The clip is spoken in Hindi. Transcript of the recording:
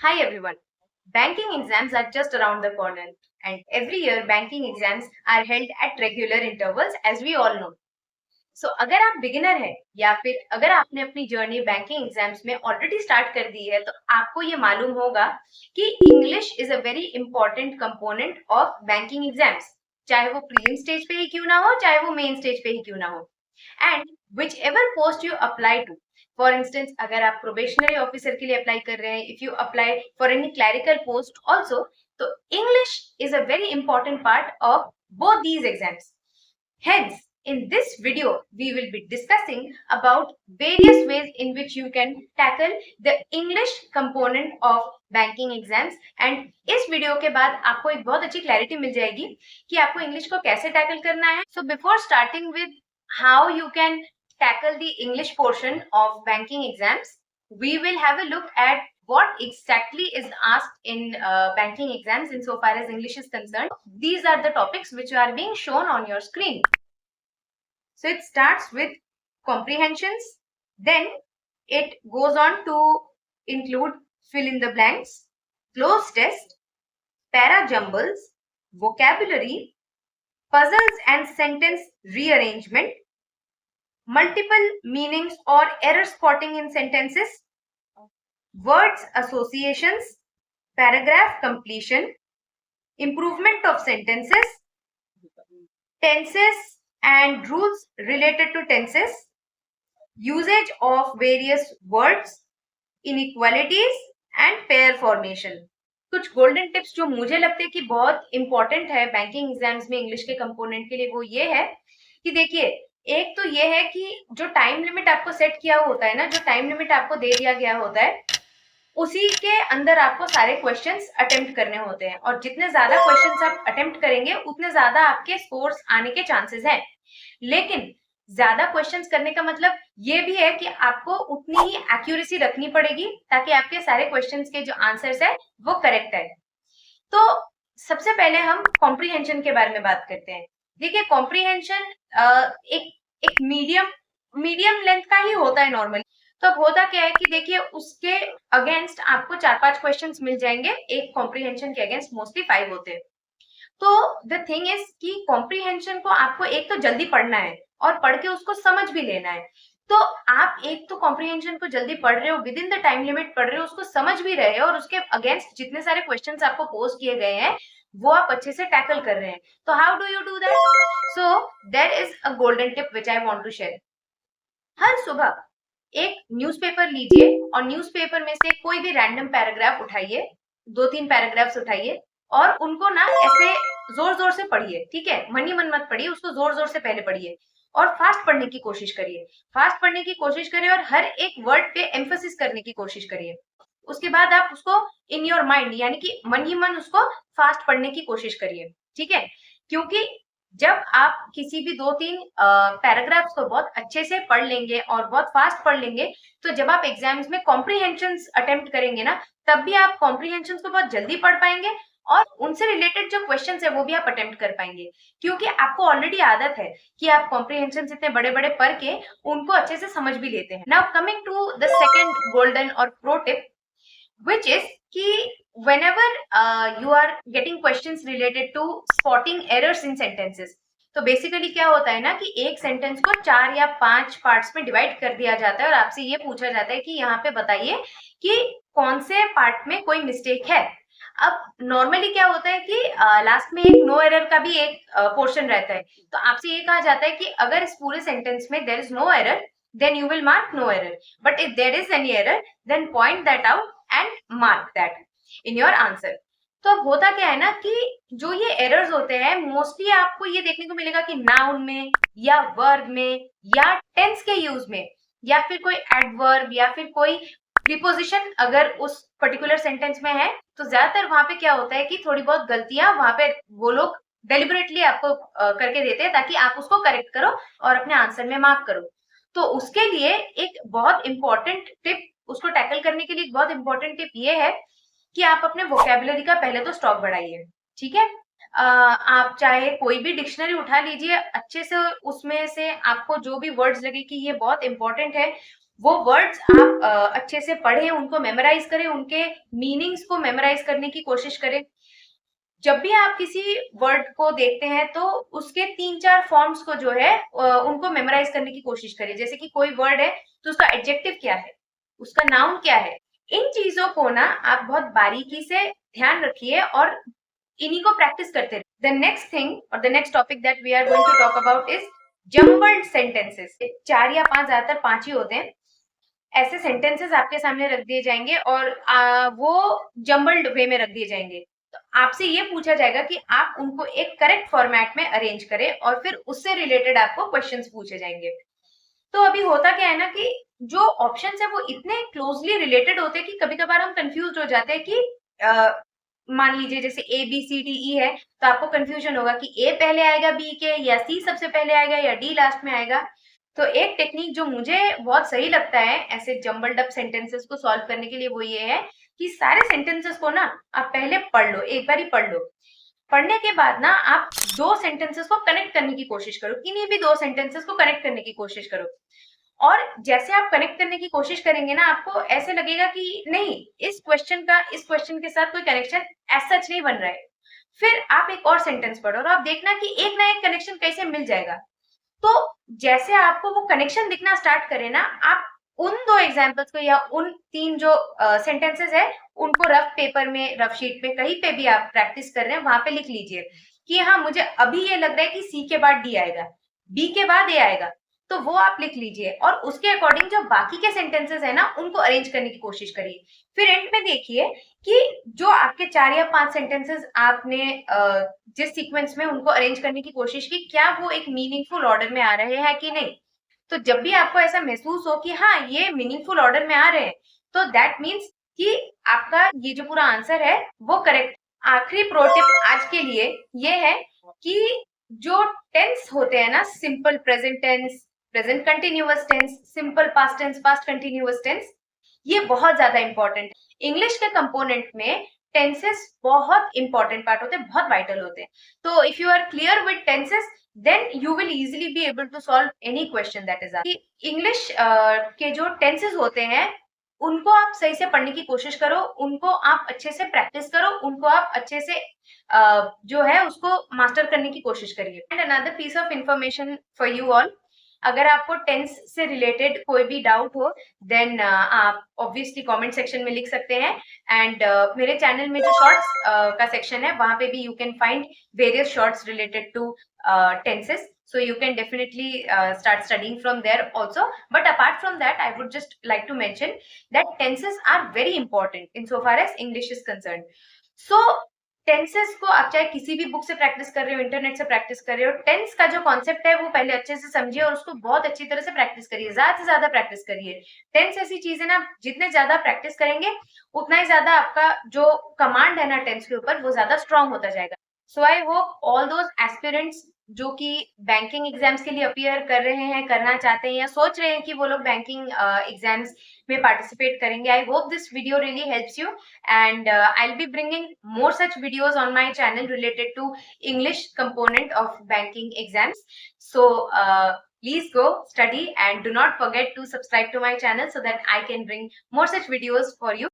Hi everyone. Banking exams are just around the corner, and every year banking exams are held at regular intervals as we all know. So अगर आप बिगिनर हैं या फिर अगर आपने अपनी जर्नी बैंकिंग एग्जाम्स में ऑलरेडी स्टार्ट कर दी है तो आपको ये मालूम होगा कि English is a very important component of banking exams, चाहे वो प्रीलिम स्टेज पे ही क्यों ना हो, चाहे वो मेन स्टेज पे ही क्यों ना हो। And whichever post you apply to, for instance अगर आप प्रोबेशनरी ऑफिसर के लिए अप्लाई कर रहे हैं, if you apply for any clerical post also, तो English is a very important part of both these exams. Hence, in this video, we will be discussing about various ways in which you can tackle the English component of banking exams. And इस वीडियो के बाद आपको एक बहुत अच्छी क्लैरिटी मिल जाएगी कि आपको इंग्लिश को कैसे टैकल करना है. So before starting with how you can tackle the English portion of banking exams, we will have a look at what exactly is asked in banking exams insofar as English is concerned. These are the topics which are being shown on your screen. So it starts with comprehensions, then it goes on to include fill in the blanks, cloze test, para jumbles, vocabulary, puzzles and sentence rearrangement, multiple meanings or error spotting in sentences, words associations, paragraph completion, improvement of sentences, tenses and rules related to tenses, usage of various words, inequalities and pair formation. कुछ गोल्डन टिप्स जो मुझे लगते हैं कि बहुत इंपॉर्टेंट है बैंकिंग एग्जाम्स में इंग्लिश के कंपोनेंट के लिए, वो ये है कि देखिए, एक तो ये है कि जो टाइम लिमिट आपको सेट किया होता है ना, जो टाइम लिमिट आपको दे दिया गया होता है, उसी के अंदर आपको सारे क्वेश्चंस अटेम्प्ट करने होते हैं, और जितने ज्यादा क्वेश्चंस आप अटेम्प्ट करेंगे उतने ज्यादा आपके स्कोर्स आने के चांसेस हैं. लेकिन ज्यादा क्वेश्चंस करने का मतलब ये भी है कि आपको उतनी ही एक्यूरेसी रखनी पड़ेगी ताकि आपके सारे क्वेश्चंस के जो आंसर्स है वो करेक्ट है. तो सबसे पहले हम कॉम्प्रीहेंशन के बारे में बात करते हैं. देखिए, कॉम्प्रीहेंशन एक मीडियम लेंथ का ही होता है नॉर्मली. तो अब होता क्या है कि देखिए, उसके अगेंस्ट आपको 4-5 क्वेश्चंस मिल जाएंगे. एक कॉम्प्रीहेंशन के अगेंस्ट मोस्टली 5 होते हैं. तो द थिंग इज कि कॉम्प्रीहेंशन को आपको एक तो जल्दी पढ़ना है और पढ़ के उसको समझ भी लेना है. तो आप एक तो कॉम्प्रीहेंशन को जल्दी पढ़ रहे हो, with in the time limit पढ़ रहे हो, उसको समझ भी रहे हो, और उसके अगेंस्ट जितने सारे क्वेश्चंस आपको पोज किए गए हैं वो आप अच्छे से टैकल कर रहे हैं. तो how do you do that? So there is a golden tip which I want to share. हर सुबह एक न्यूज़पेपर लीजिए और न्यूज़पेपर में से कोई भी रैंडम पैराग्राफ उठाइए, 2-3 पैराग्राफ्स उठाइए और उनको ना ऐसे जोर जोर से पढ़िए. ठीक है, मन ही मन मत पढ़िए, उसको जोर जोर से पहले पढ़िए और फास्ट पढ़ने की कोशिश करिए. फास्ट पढ़ने की कोशिश करिए और हर एक वर्ड पे एम्फेसिस करने की कोशिश करिए. उसके बाद आप उसको इन योर माइंड, यानी कि मन ही मन उसको फास्ट पढ़ने की कोशिश करिए. ठीक है, क्योंकि जब आप किसी भी 2-3 पैराग्राफ्स को बहुत अच्छे से पढ़ लेंगे और बहुत फास्ट पढ़ लेंगे, तो जब आप एग्जाम्स में कॉम्प्रीहेंशंस अटेम्प्ट करेंगे ना, तब भी आप कॉम्प्रीहेंशंस को बहुत जल्दी पढ़ पाएंगे और उनसे रिलेटेड जो क्वेश्चंस है वो भी आप अटेम्प्ट कर पाएंगे, क्योंकि आपको ऑलरेडी आदत है कि आप कॉम्प्रीहेंशंस इतने बड़े बड़े पढ़ के उनको अच्छे से समझ भी लेते हैं. Now coming to the second golden और प्रो टिप, which is कि whenever you are getting questions related to spotting errors in sentences, तो बेसिकली क्या होता है ना कि एक सेंटेंस को 4 या 5 पार्ट्स में डिवाइड कर दिया जाता है और आपसे ये पूछा जाता है कि यहाँ पे बताइए कि कौन से पार्ट में कोई मिस्टेक है. अब नॉर्मली क्या होता है कि लास्ट में एक नो एरर का भी एक पोर्शन रहता है. तो आपसे ये कहा जाता है कि अगर इस पूरे सेंटेंस में there is no error, then you will mark no error, but if there is any error then point that out and mark that in your answer. तो अब होता क्या है ना कि जो ये एरर्स होते हैं मोस्टली आपको ये देखने को मिलेगा कि नाउन में या वर्ब में या टेंस के यूज में या फिर कोई एडवर्ब या फिर कोई प्रीपोजिशन अगर उस पर्टिकुलर सेंटेंस में है, तो ज्यादातर वहां पे क्या होता है कि थोड़ी बहुत गलतियां वहां पे वो लोग डेलिबरेटली आपको करके देते हैं ताकि आप उसको करेक्ट करो और अपने आंसर में मार्क करो. तो उसके लिए एक बहुत इंपॉर्टेंट टिप, उसको टैकल करने के लिए एक बहुत इंपॉर्टेंट टिप ये है कि आप अपने वोकेबुलरी का पहले तो स्टॉक बढ़ाइए. ठीक है, आप चाहे कोई भी डिक्शनरी उठा लीजिए अच्छे से, उसमें से आपको जो भी वर्ड्स लगे कि ये बहुत इंपॉर्टेंट है वो वर्ड्स आप अच्छे से पढ़ें, उनको मेमोराइज करें, उनके मीनिंग्स को मेमोराइज करने की कोशिश करें। जब भी आप किसी वर्ड को देखते हैं तो उसके 3-4 फॉर्म्स को जो है उनको मेमोराइज करने की कोशिश करिए। जैसे कि कोई वर्ड है तो उसका एडजेक्टिव क्या है, उसका नाउन क्या है। इन चीजों को ना आप बहुत बारीकी से ध्यान रखिए और इन्हीं को प्रैक्टिस करते रहिए। द नेक्स्ट थिंग और the next topic that we are going to talk about is jumbled sentences. 4 या 5, ज्यादातर 5 ही होते हैं। ऐसे सेंटेंसेस आपके सामने रख दिए जाएंगे और वो जम्बल्ड वे में रख दिए जाएंगे। तो आपसे ये पूछा जाएगा कि आप उनको एक करेक्ट फॉर्मेट में अरेंज करें और फिर उससे रिलेटेड आपको क्वेश्चंस पूछे जाएंगे। तो अभी होता क्या है ना कि जो ऑप्शंस है वो इतने क्लोजली रिलेटेड होते हैं कि कभी कभार हम कंफ्यूज हो जाते हैं कि मान लीजिए जैसे A B C D E है तो आपको कंफ्यूजन होगा कि ए पहले आएगा बी के, या सी सबसे पहले आएगा, या डी लास्ट में आएगा। तो एक टेक्निक जो मुझे बहुत सही लगता है ऐसे जम्बल्ड अप सेंटेंसेस को सॉल्व करने के लिए वो ये है कि सारे सेंटेंसेस को ना आप पहले पढ़ लो, एक बार ही पढ़ लो। पढ़ने के बाद ना आप 2 सेंटेंसेस को कनेक्ट करने की कोशिश करो, किन्हीं भी 2 सेंटेंसेस को कनेक्ट करने की कोशिश करो। और जैसे आप कनेक्ट करने की कोशिश करेंगे ना आपको ऐसे लगेगा कि नहीं, इस क्वेश्चन का इस क्वेश्चन के साथ कोई कनेक्शन एज सच नहीं बन रहा है। फिर आप एक और सेंटेंस पढ़ो और आप देखना कि एक ना एक कनेक्शन कैसे मिल जाएगा। तो जैसे आपको वो कनेक्शन दिखना स्टार्ट करे ना, आप उन 2 एग्जांपल्स को या उन 3 जो सेंटेंसेस है उनको रफ पेपर में, रफ शीट पे, कहीं पे भी आप प्रैक्टिस कर रहे हैं वहां पे लिख लीजिए कि हाँ मुझे अभी ये लग रहा है कि सी के बाद डी आएगा, बी के बाद ए आएगा। तो वो आप लिख लीजिए और उसके अकॉर्डिंग जो बाकी के सेंटेंसेस है ना उनको अरेंज करने की कोशिश करिए। फिर एंड में देखिए कि जो आपके 4 या 5 सेंटेंसेस आपने जिस सीक्वेंस में उनको अरेंज करने की कोशिश की, क्या वो एक मीनिंगफुल ऑर्डर में आ रहे हैं कि नहीं। तो जब भी आपको ऐसा महसूस हो कि हाँ ये मीनिंगफुल ऑर्डर में आ रहे हैं, तो दैट मीन्स कि आपका ये जो पूरा आंसर है वो करेक्ट। आखिरी प्रो टिप आज के लिए ये है कि जो टेंस होते हैं ना, simple present tense, present continuous tense, simple past tense, past continuous tense, ये बहुत ज्यादा इंपॉर्टेंट है। इंग्लिश के कंपोनेंट में टेंसेस बहुत इंपॉर्टेंट पार्ट होते हैं, बहुत वाइटल होते हैं। तो if you are clear with tenses then you will easily be able to solve any question that is asked। English के जो टेंसेस होते हैं उनको आप सही से पढ़ने की कोशिश करो, उनको आप अच्छे से प्रैक्टिस करो, उनको आप अच्छे से जो है उसको मास्टर करने की कोशिश करिए। And another piece of information for you all, अगर आपको टेंस से रिलेटेड कोई भी डाउट हो देन आप ऑब्वियसली कमेंट सेक्शन में लिख सकते हैं। एंड मेरे चैनल में जो शॉर्ट्स का सेक्शन है वहां पे भी you can find various shorts related to tenses, so you can definitely start studying from there also। But apart from that I would just like to mention that tenses are very important insofar as English is concerned। So tenses को आप चाहे किसी भी बुक से प्रैक्टिस कर रहे हो, इंटरनेट से प्रैक्टिस कर रहे हो, टेंस का जो कॉन्सेप्ट है वो पहले अच्छे से समझिए और उसको बहुत अच्छी तरह से प्रैक्टिस करिए, ज्यादा से ज्यादा प्रैक्टिस करिए। टेंस ऐसी चीज है ना, जितने ज्यादा प्रैक्टिस करेंगे उतना ही ज्यादा आपका जो कमांड है ना टेंस के ऊपर वो ज्यादा स्ट्रांग होता जाएगा। So I hope all those aspirants जो कि बैंकिंग एग्जाम्स के लिए अपियर कर रहे हैं, करना चाहते हैं या सोच रहे हैं कि वो लोग बैंकिंग एग्जाम्स में पार्टिसिपेट करेंगे, I hope this video really helps you. And I'll be bringing more such videos on my channel related to English component of banking exams। So please go study and do not forget to subscribe to my channel so that I can bring more such videos for you।